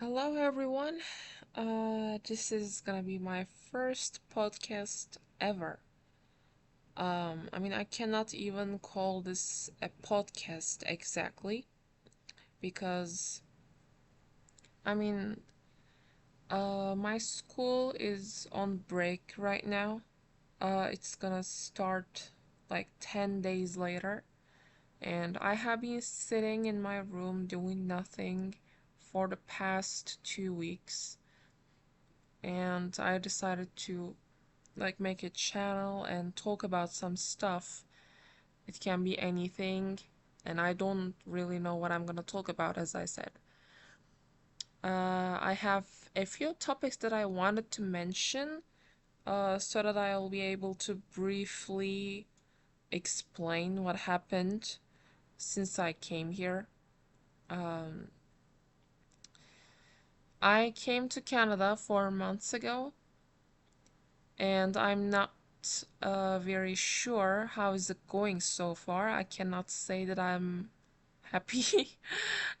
Hello, everyone. This is gonna be my first podcast ever. I cannot even call this a podcast exactly because, I mean, my school is on break right now. It's gonna start like 10 days later, and I have been sitting in my room doing nothing for the past 2 weeks, and I decided to make a channel and talk about some stuff. It can be anything, and I don't really know what I'm gonna talk about, as I said. I have a few topics that I wanted to mention, so that I'll be able to briefly explain what happened since I came here. Um, I came to Canada 4 months ago, and I'm not very sure how is it going so far. I cannot say that I'm happy.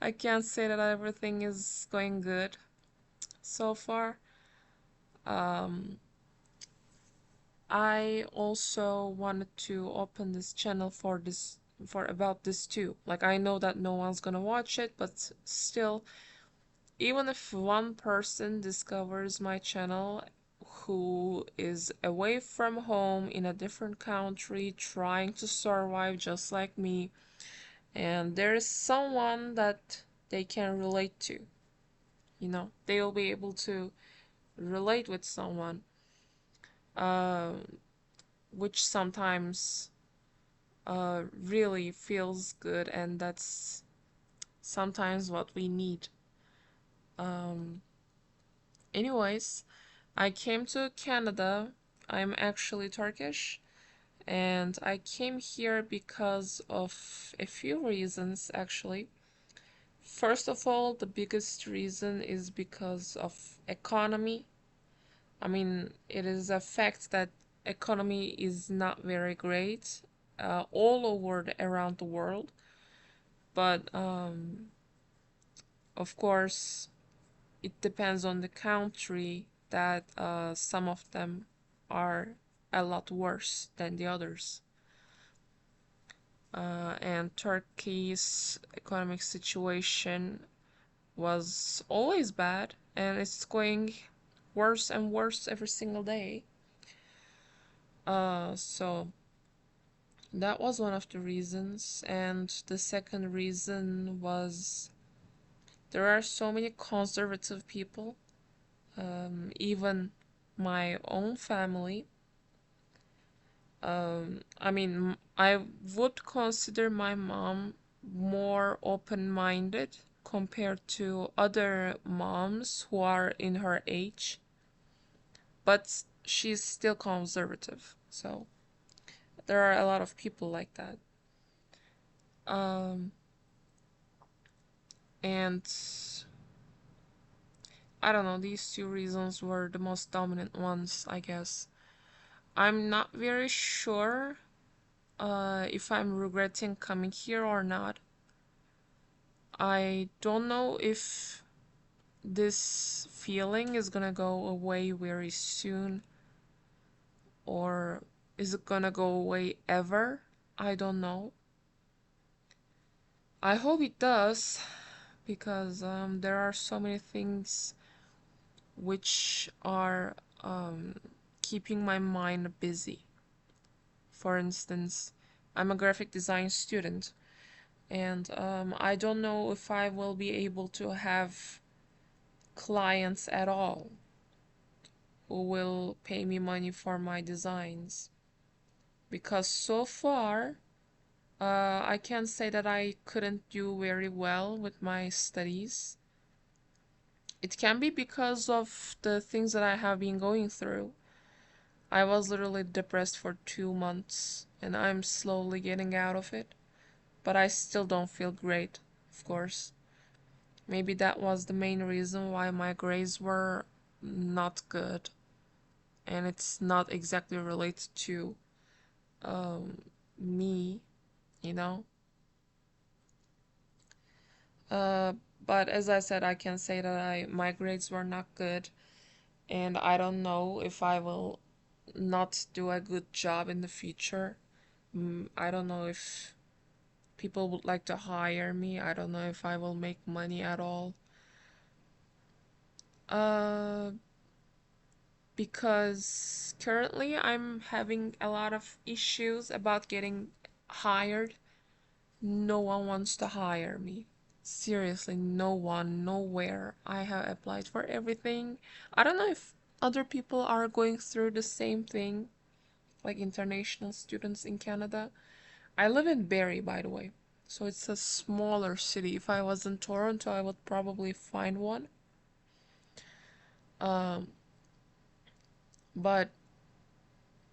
I can't say that everything is going good so far. Um, I also wanted to open this channel for about this too. Like, I know that no one's gonna watch it, but still, even if one person discovers my channel who is away from home in a different country trying to survive just like me, and there is someone that they can relate to, they'll be able to relate with someone, uh, which sometimes really feels good, and that's sometimes what we need. Um, Anyways, I came to Canada. I'm actually Turkish, and I came here because of a few reasons, actually. First of all, the biggest reason is because of economy. It is a fact that economy is not very great all over around the world, but of course, it depends on the country that some of them are a lot worse than the others. And Turkey's economic situation was always bad, and it's going worse and worse every single day. So that was one of the reasons, and the second reason was there are so many conservative people, even my own family. I would consider my mom more open-minded compared to other moms who are in her age, but she's still conservative. So there are a lot of people like that. Um, and I don't know, these two reasons were the most dominant ones, I guess. I'm not very sure if I'm regretting coming here or not. I don't know if this feeling is gonna go away very soon, or is it gonna go away ever? I don't know. I hope it does, because there are so many things which are keeping my mind busy. For instance, I'm a graphic design student, and I don't know if I will be able to have clients at all who will pay me money for my designs. Because so far, I can say that I couldn't do very well with my studies. It can be because of the things that I have been going through. I was literally depressed for 2 months, and I'm slowly getting out of it. But I still don't feel great, of course. Maybe that was the main reason why my grades were not good. And it's not exactly related to um, me, you know? Uh, But as I said, I can say that my grades were not good, and I don't know if I will not do a good job in the future. I don't know if people would like to hire me. I don't know if I will make money at all. Uh, because currently I'm having a lot of issues about getting hired. No one wants to hire me. Seriously, no one, nowhere. I have applied for everything. I don't know if other people are going through the same thing, like international students in Canada. I live in Barrie, by the way, so it's a smaller city. If I was in Toronto, I would probably find one. Um, but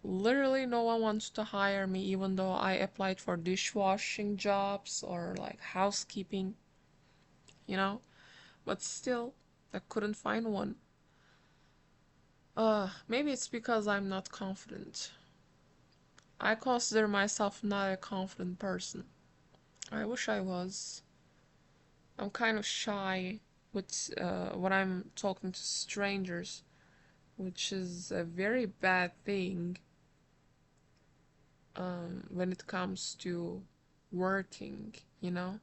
literally no one wants to hire me, even though I applied for dishwashing jobs or like housekeeping, you know? But still, I couldn't find one. Maybe it's because I'm not confident. I consider myself not a confident person. I wish I was. I'm kind of shy with when I'm talking to strangers, which is a very bad thing when it comes to working, you know?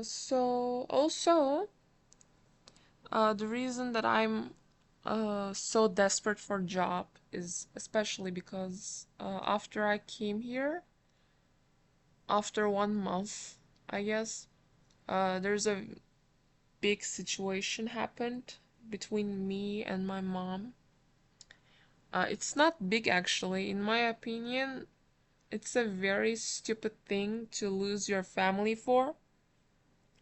So also, the reason that I'm so desperate for a job is especially because after I came here, after 1 month, I guess, there's a big situation happened between me and my mom. It's not big actually. In my opinion, it's a very stupid thing to lose your family for.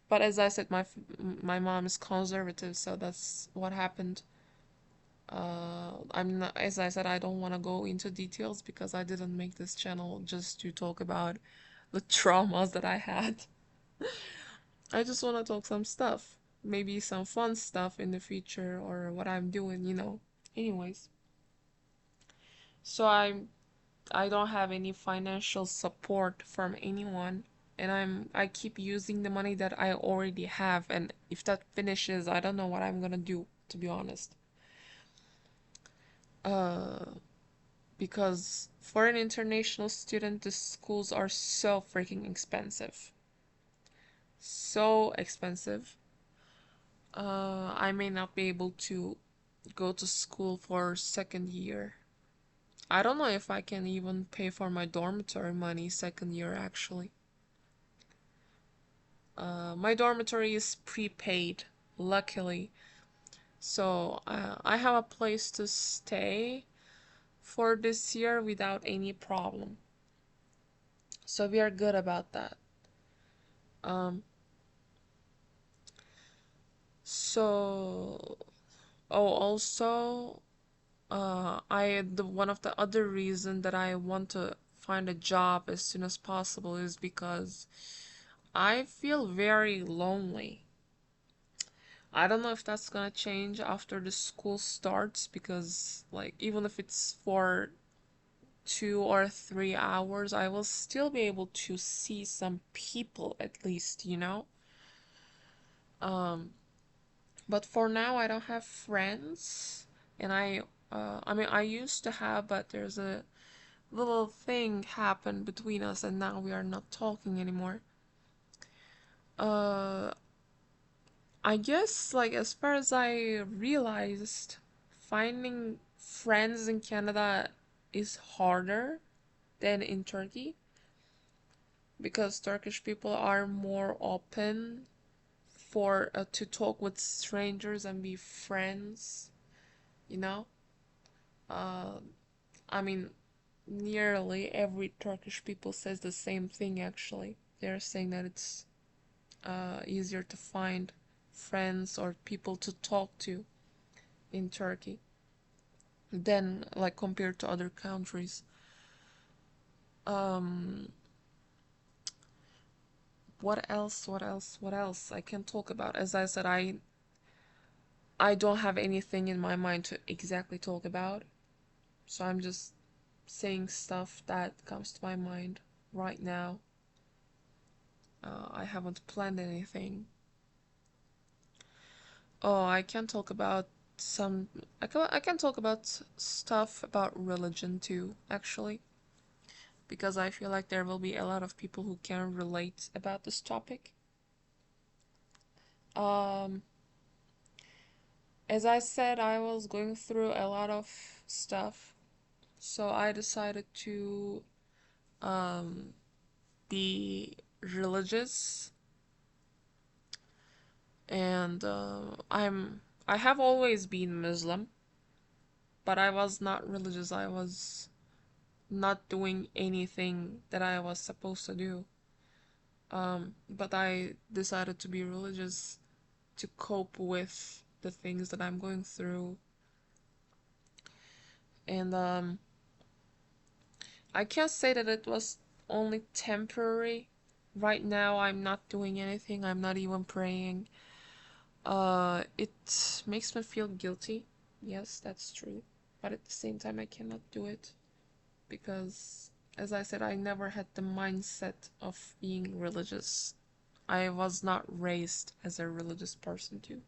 But as I said, my mom is conservative, so that's what happened. I'm not, as I said, I don't want to go into details because I didn't make this channel just to talk about the traumas that I had. I just want to talk some stuff, maybe some fun stuff in the future or what I'm doing, you know. Anyways, so I don't have any financial support from anyone, and I keep using the money that I already have, and if that finishes, I don't know what I'm gonna do, to be honest. Uh, because for an international student, the schools are so freaking expensive. So expensive. I may not be able to go to school for second year. I don't know if I can even pay for my dormitory money second year actually. My dormitory is prepaid, luckily. So I have a place to stay for this year without any problem. So we are good about that. Um, so, oh, also, the one of the other reason that I want to find a job as soon as possible is because I feel very lonely. I don't know if that's gonna change after the school starts because, like, even if it's for 2 or 3 hours, I will still be able to see some people at least, you know? Um, but for now, I don't have friends, and I mean, I used to have, but there's a little thing happened between us, and now we are not talking anymore. Uh, I guess, like, as far as I realized, finding friends in Canada is harder than in Turkey because Turkish people are more open for to talk with strangers and be friends, you know? Uh, I mean, nearly every Turkish people says the same thing actually. They're saying that it's easier to find friends or people to talk to in Turkey than like compared to other countries. Um, what else? What else? What else I can talk about? As I said, I don't have anything in my mind to exactly talk about, so I'm just saying stuff that comes to my mind right now. I haven't planned anything. Oh, I can talk about some. I can talk about stuff about religion too, actually, because I feel like there will be a lot of people who can relate about this topic. Um, as I said, I was going through a lot of stuff, so I decided to um be religious, and I have always been Muslim, but I was not religious. I was not doing anything that I was supposed to do. But I decided to be religious to cope with the things that I'm going through. And I can't say that it was only temporary. Right now, I'm not doing anything. I'm not even praying. It makes me feel guilty. Yes, that's true. But at the same time, I cannot do it because, as I said, I never had the mindset of being religious. I was not raised as a religious person too.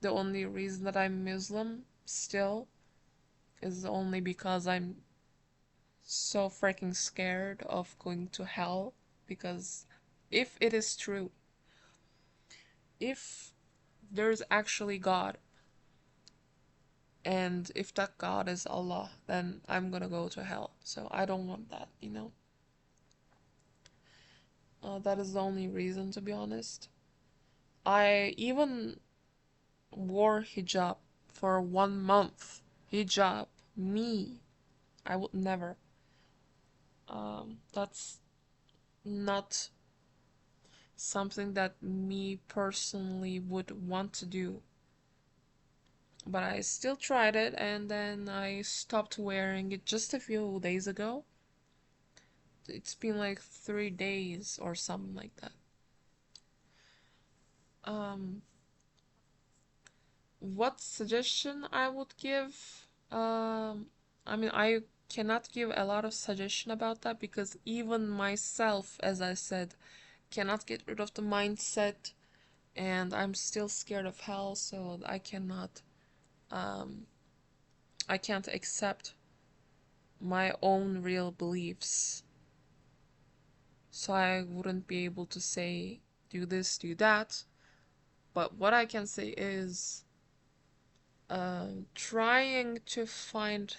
The only reason that I'm Muslim still is only because I'm so freaking scared of going to hell. Because if it is true, if there's actually God, and if that God is Allah, then I'm gonna go to hell. So I don't want that. That is the only reason, to be honest. I even wore hijab for 1 month. Hijab. Me. I would never. That's not something that me personally would want to do. But I still tried it and then I stopped wearing it just a few days ago. It's been like 3 days or something like that. Um, what suggestion I would give? I mean, I cannot give a lot of suggestion about that because even myself, as I said, cannot get rid of the mindset, and I'm still scared of hell, so um, I can't accept my own real beliefs. So I wouldn't be able to say, do this, do that. But what I can say is, trying to find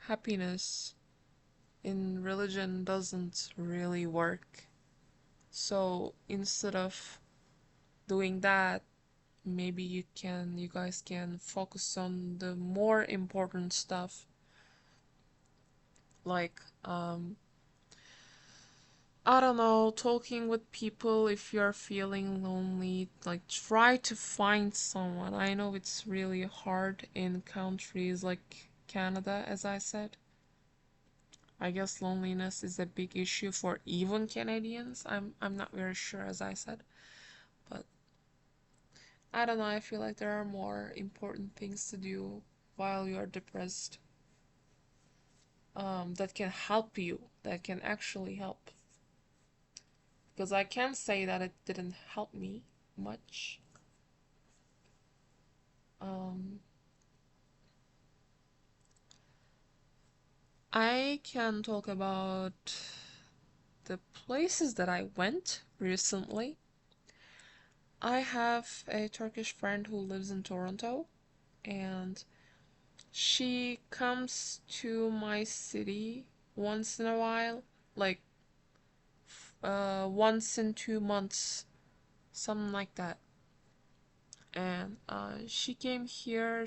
happiness in religion doesn't really work. So instead of doing that, maybe you guys can focus on the more important stuff, like I don't know, talking with people if you're feeling lonely. Like, try to find someone. I know it's really hard in countries like Canada, as I said. I guess loneliness is a big issue for even Canadians. I'm not very sure, as I said, but I don't know. I feel like there are more important things to do while you're depressed, that can help you, that can actually help. Because I can say that it didn't help me much. Um, I can talk about the places that I went recently. I have a Turkish friend who lives in Toronto, and she comes to my city once in a while, like once in 2 months, something like that. And she came here.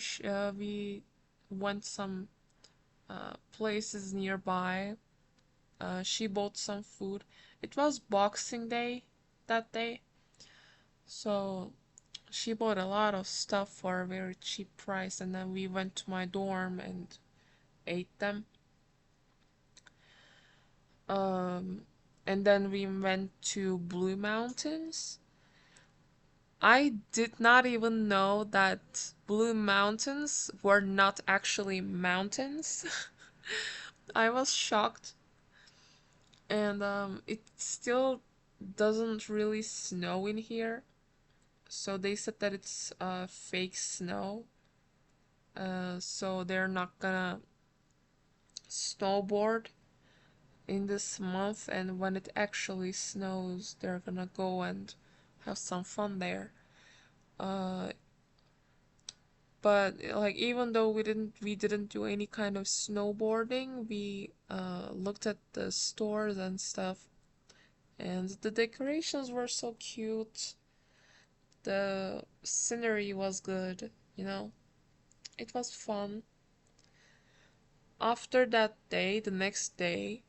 We went some places nearby. She bought some food. It was Boxing Day that day, so she bought a lot of stuff for a very cheap price, and then we went to my dorm and ate them. Um, and then we went to Blue Mountains. I did not even know that Blue Mountains were not actually mountains. I was shocked, and it still doesn't really snow in here. So they said that it's fake snow. So they're not gonna snowboard in this month, and when it actually snows, they're gonna go and have some fun there. Uh, but like even though we didn't do any kind of snowboarding, we looked at the stores and stuff, and the decorations were so cute. The scenery was good, you know. It was fun. After that day, the next day,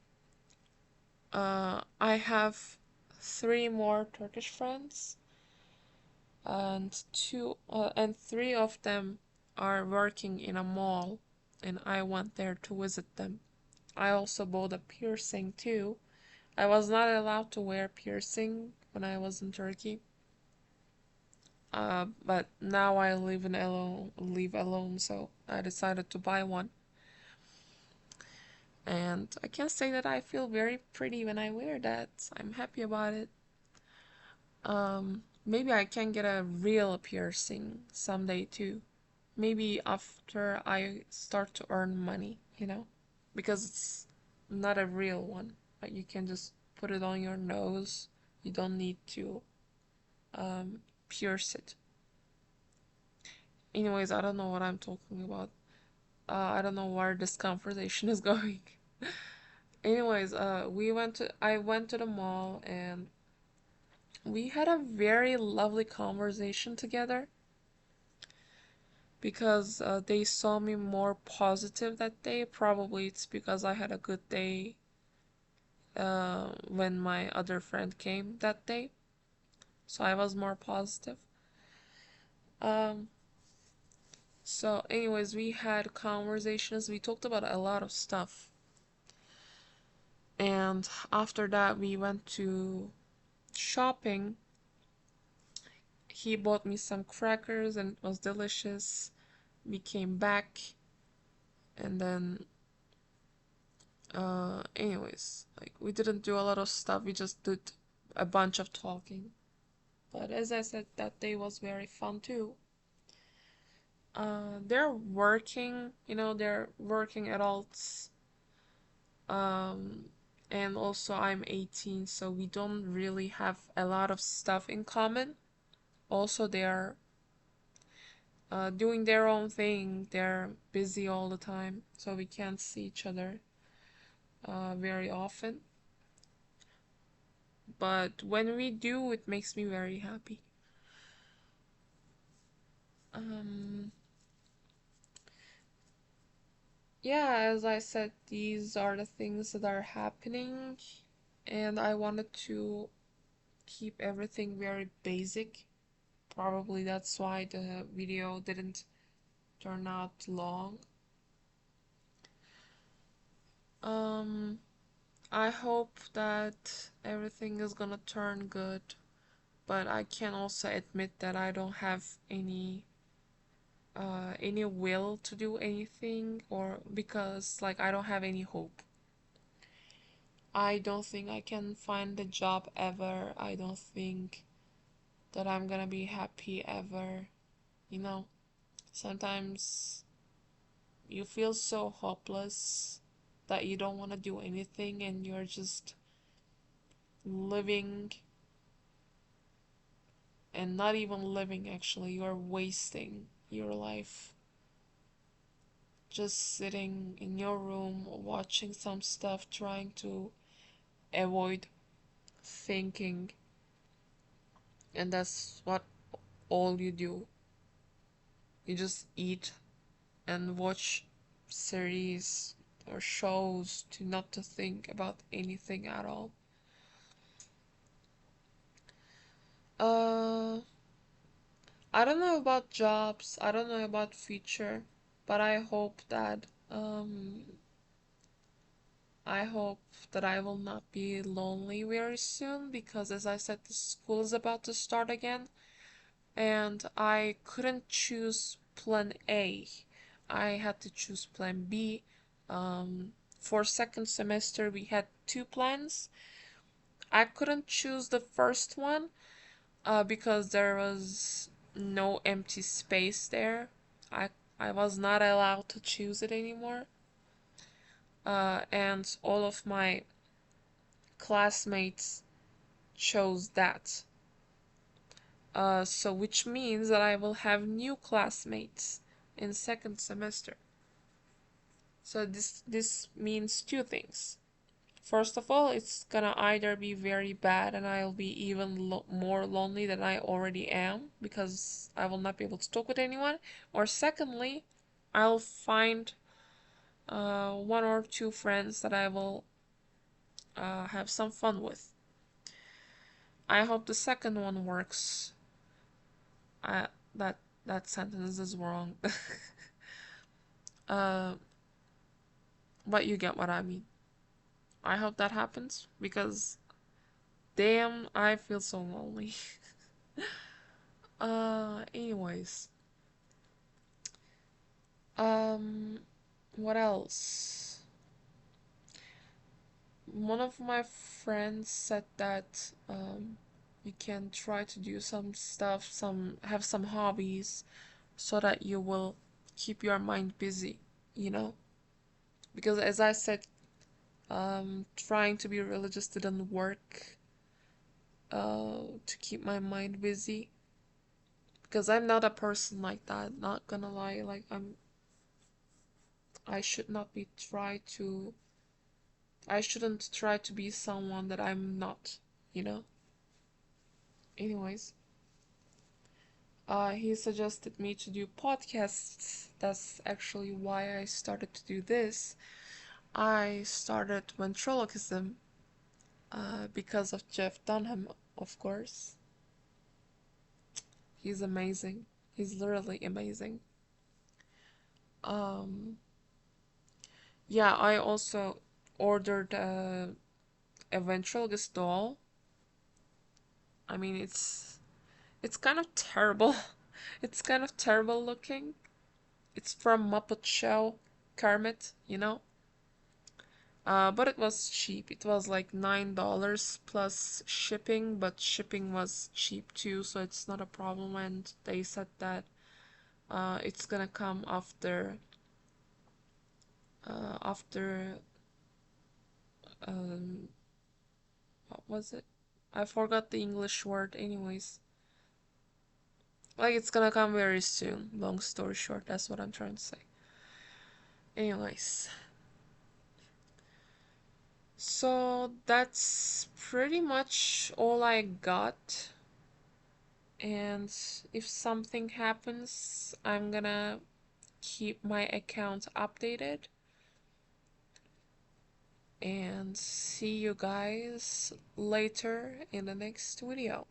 I have three more Turkish friends, and three of them are working in a mall, and I went there to visit them. I also bought a piercing too. I was not allowed to wear piercing when I was in Turkey. But now I live alone, so I decided to buy one. And I can say that I feel very pretty when I wear that. I'm happy about it. Maybe I can get a real piercing someday too. Maybe after I start to earn money, because it's not a real one. Like you can just put it on your nose. You don't need to pierce it. Anyways, I don't know what I'm talking about. I don't know where this conversation is going. Anyways, I went to the mall and we had a very lovely conversation together because they saw me more positive that day. Probably it's because I had a good day when my other friend came that day, so I was more positive. Um, so, anyways, we had conversations. We talked about a lot of stuff, and after that, we went to shopping. He bought me some crackers, and it was delicious. We came back, and then anyways, like we didn't do a lot of stuff, we just did a bunch of talking. But as I said, that day was very fun too. They're working, they're working adults. Um, and also I'm 18, so we don't really have a lot of stuff in common. Also, they're doing their own thing. They're busy all the time, so we can't see each other very often. But when we do, it makes me very happy. Um, yeah, as I said, these are the things that are happening, and I wanted to keep everything very basic. Probably that's why the video didn't turn out long. Um, I hope that everything is gonna turn good, but I can also admit that I don't have any will to do anything, or because like I don't have any hope. I don't think I can find a job ever. I don't think that I'm gonna be happy ever. You know, sometimes you feel so hopeless that you don't want to do anything and you're just living, and not even living actually, you're wasting your life just sitting in your room watching some stuff, trying to avoid thinking, and that's what all you do. You just eat and watch series or shows to not to think about anything at all. Uh, I don't know about jobs. I don't know about future, but I hope that I will not be lonely very soon because, as I said, the school is about to start again, and I couldn't choose plan A. I had to choose plan B. For second semester, we had two plans. I couldn't choose the first one because there was no empty space there. I I was not allowed to choose it anymore. And all of my classmates chose that. So which means that I will have new classmates in second semester. So this means two things. First of all, it's gonna either be very bad and I'll be even more lonely than I already am because I will not be able to talk with anyone. Or secondly, I'll find one or two friends that I will have some fun with. I hope the second one works. I that that sentence is wrong. uh, but you get what I mean. I hope that happens because damn, I feel so lonely. Anyways. Um, what else? One of my friends said that you can try to do some stuff, have some hobbies so that you will keep your mind busy, you know? Because as I said, trying to be religious didn't work to keep my mind busy. Because I'm not a person like that, not gonna lie. Like I should not be try to I shouldn't try to be someone that I'm not, you know? Anyways, he suggested me to do podcasts. That's actually why I started to do this. I started ventriloquism because of Jeff Dunham, of course. He's amazing. He's literally amazing. Um, yeah, I also ordered a ventriloquist doll. I mean, it's kind of terrible. It's kind of terrible looking. It's from Muppet Show, Kermit, you know? But it was cheap. It was like $9 plus shipping, but shipping was cheap too, so it's not a problem. And they said that it's gonna come after um, what was it? I forgot the English word. Anyways, like it's gonna come very soon. Long story short, that's what I'm trying to say. Anyways. So that's pretty much all I got. And if something happens, I'm gonna keep my account updated. And see you guys later in the next video.